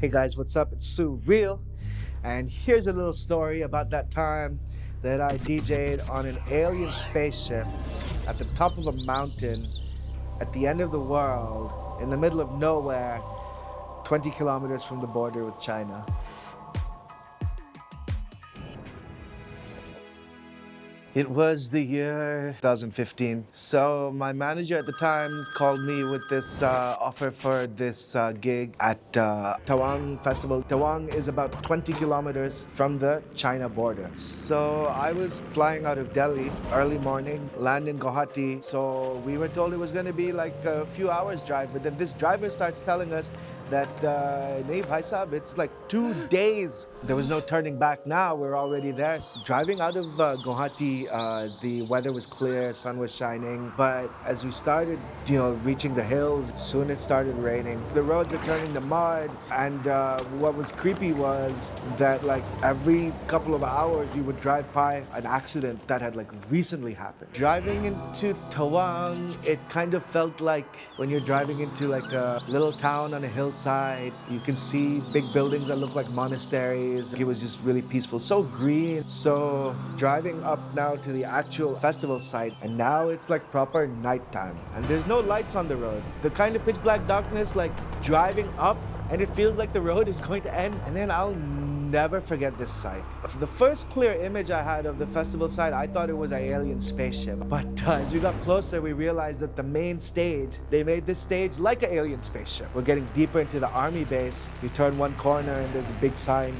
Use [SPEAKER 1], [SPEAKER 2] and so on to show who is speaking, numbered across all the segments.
[SPEAKER 1] Hey guys, what's up? It's Surreal, and here's a little story about that time that I DJ'd on an alien spaceship at the top of a mountain at the end of the world in the middle of nowhere, 20 kilometers from the border with China. It was the year 2015. So my manager at the time called me with this offer for this gig at Tawang Festival. Tawang is about 20 kilometers from the China border. So I was flying out of Delhi early morning, land in Guwahati. So we were told it was going to be like a few hours drive. But then this driver starts telling us that, nahi bhai sahab, it's like 2 days. There was no turning back now, we're already there. Driving out of Guwahati, the weather was clear, sun was shining, but as we started, reaching the hills, soon it started raining. The roads are turning to mud, and what was creepy was that like every couple of hours you would drive by an accident that had like recently happened. Driving into Tawang, it kind of felt like when you're driving into like a little town on a hillside, you can see big buildings that look like monasteries. It was just really peaceful, so green. So driving up now to the actual festival site, and now it's like proper nighttime, and there's no lights on the road. The kind of pitch black darkness, like driving up, and it feels like the road is going to end. And then I'll never forget this sight. The first clear image I had of the festival site, I thought it was an alien spaceship. But as we got closer, we realized that the main stage, they made this stage like an alien spaceship. We're getting deeper into the army base. You turn one corner and there's a big sign.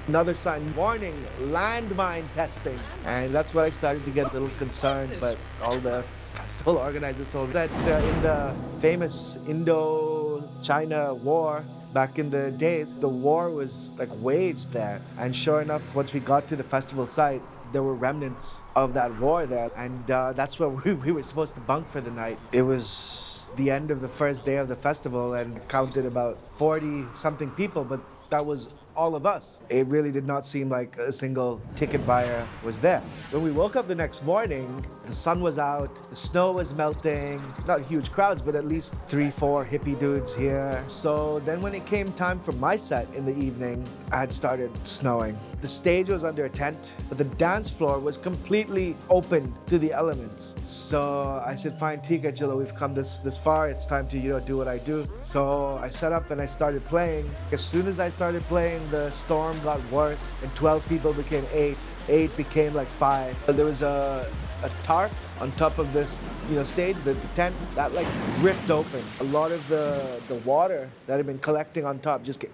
[SPEAKER 1] Another sign, warning, landmine testing. And that's where I started to get a little concerned, but all the festival organizers told me that in the famous Indo-China war, back in the days, the war was like waged there. And sure enough, once we got to the festival site, there were remnants of that war there. And that's where we were supposed to bunk for the night. It was the end of the first day of the festival and counted about 40 something people, but that was all of us. It really did not seem like a single ticket buyer was there. When we woke up the next morning, the sun was out, the snow was melting, not huge crowds, but at least 3-4 hippie dudes here. So then when it came time for my set in the evening, it had started snowing. The stage was under a tent, but the dance floor was completely open to the elements. So I said, fine, Tika, Chilo, we've come this far, it's time to do what I do. So I set up and I started playing. As soon as I started playing, the storm got worse, and 12 people became 8. 8 became like 5. There was a tarp on top of this stage, the tent, that like ripped open. A lot of the water that had been collecting on top just came.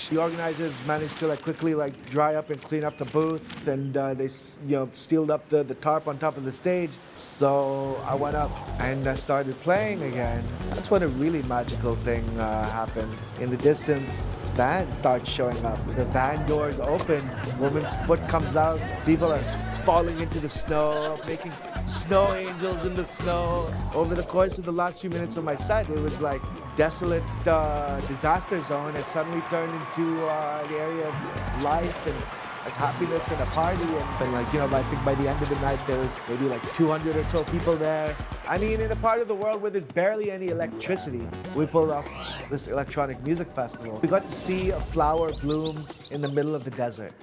[SPEAKER 1] The organizers managed to quickly dry up and clean up the booth, and they sealed up the tarp on top of the stage. So I went up and I started playing again. That's when a really magical thing happened. In the distance, this van starts showing up. The van doors open, woman's foot comes out, people are falling into the snow, making snow angels in the snow. Over the course of the last few minutes of my set, it was like desolate disaster zone. It suddenly turned into the area of life and happiness and a party. And I think by the end of the night, there was maybe 200 or so people there. I mean, in a part of the world where there's barely any electricity, we pulled off this electronic music festival. We got to see a flower bloom in the middle of the desert.